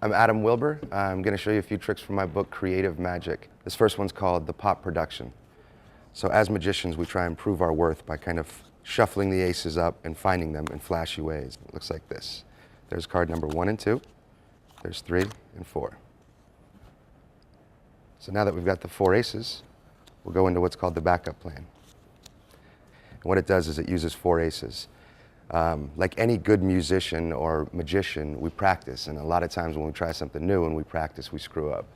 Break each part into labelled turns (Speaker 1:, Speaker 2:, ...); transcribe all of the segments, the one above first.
Speaker 1: I'm Adam Wilber. I'm going to show you a few tricks from my book, Creative Magic. This first one's called the pop production. So as magicians, we try and prove our worth by kind of shuffling the aces up and finding them in flashy ways. It looks like this. There's card number 1 and 2. There's 3 and 4. So now that we've got the 4 aces, we'll go into what's called the backup plan. And what it does is it uses 4 aces. Like any good musician or magician, we practice, and a lot of times when we try something new and we practice, we screw up.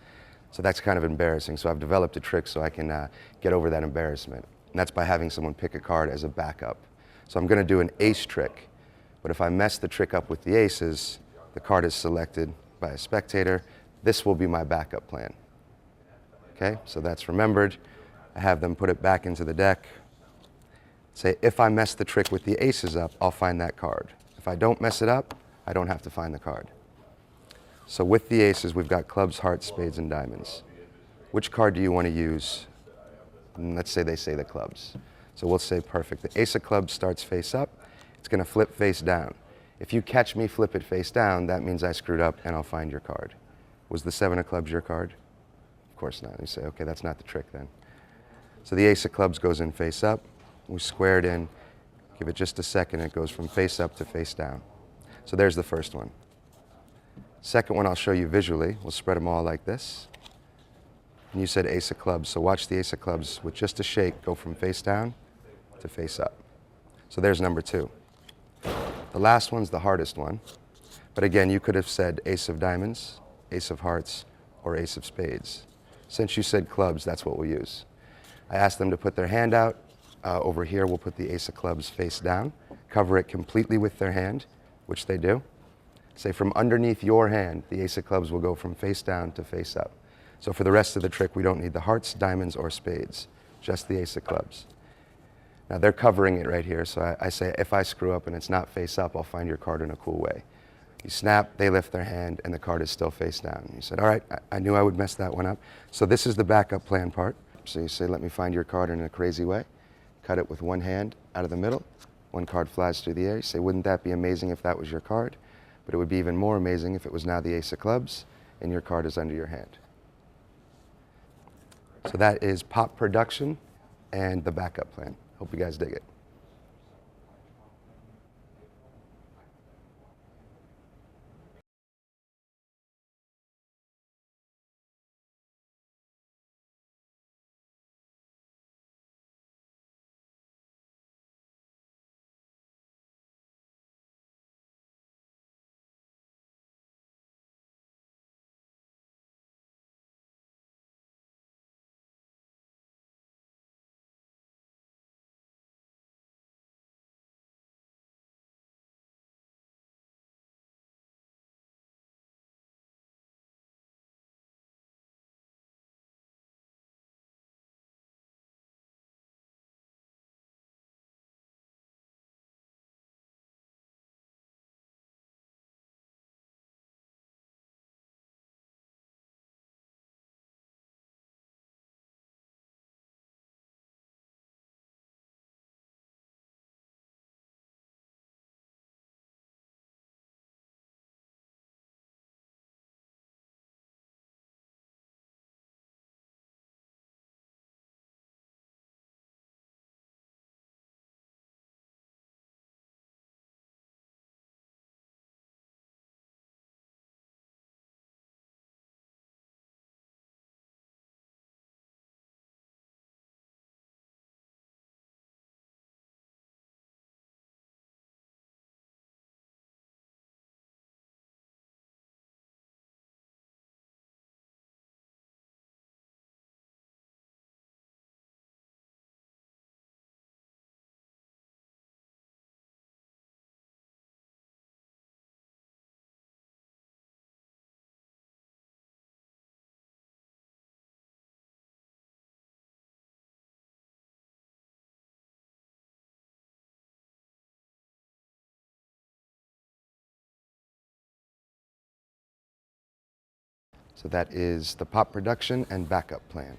Speaker 1: So that's kind of embarrassing. So I've developed a trick so I can get over that embarrassment. And that's by having someone pick a card as a backup. So I'm going to do an ace trick, but if I mess the trick up with the aces, the card is selected by a spectator. This will be my backup plan. Okay, so that's remembered. I have them put it back into the deck. Say, if I mess the trick with the aces up, I'll find that card. If I don't mess it up, I don't have to find the card. So with the aces, we've got clubs, hearts, spades, and diamonds. Which card do you want to use? And let's say they say the clubs. So we'll say perfect. The ace of clubs starts face up. It's going to flip face down. If you catch me flip it face down, that means I screwed up and I'll find your card. Was the 7 of clubs your card? Of course not. You say, okay, that's not the trick then. So the ace of clubs goes in face up. We square it in, give it just a second, it goes from face up to face down. So there's the first one. Second one I'll show you visually. We'll spread them all like this. And you said ace of clubs, so watch the ace of clubs with just a shake go from face down to face up. So there's number 2. The last one's the hardest one. But again, you could have said ace of diamonds, ace of hearts, or ace of spades. Since you said clubs, that's what we'll use. I asked them to put their hand out. Over here, we'll put the ace of clubs face down, cover it completely with their hand, which they do. Say from underneath your hand, the ace of clubs will go from face down to face up. So for the rest of the trick, we don't need the hearts, diamonds, or spades, just the ace of clubs. Now they're covering it right here, so I say if I screw up and it's not face up, I'll find your card in a cool way. You snap, they lift their hand, and the card is still face down. You said, all right, I knew I would mess that one up. So this is the backup plan part. So you say, let me find your card in a crazy way. Cut it with one hand out of the middle. One card flies through the air. You say, wouldn't that be amazing if that was your card? But it would be even more amazing if it was now the ace of clubs and your card is under your hand. So that is pop production and the backup plan. Hope you guys dig it. So that is the pop production and backup plan.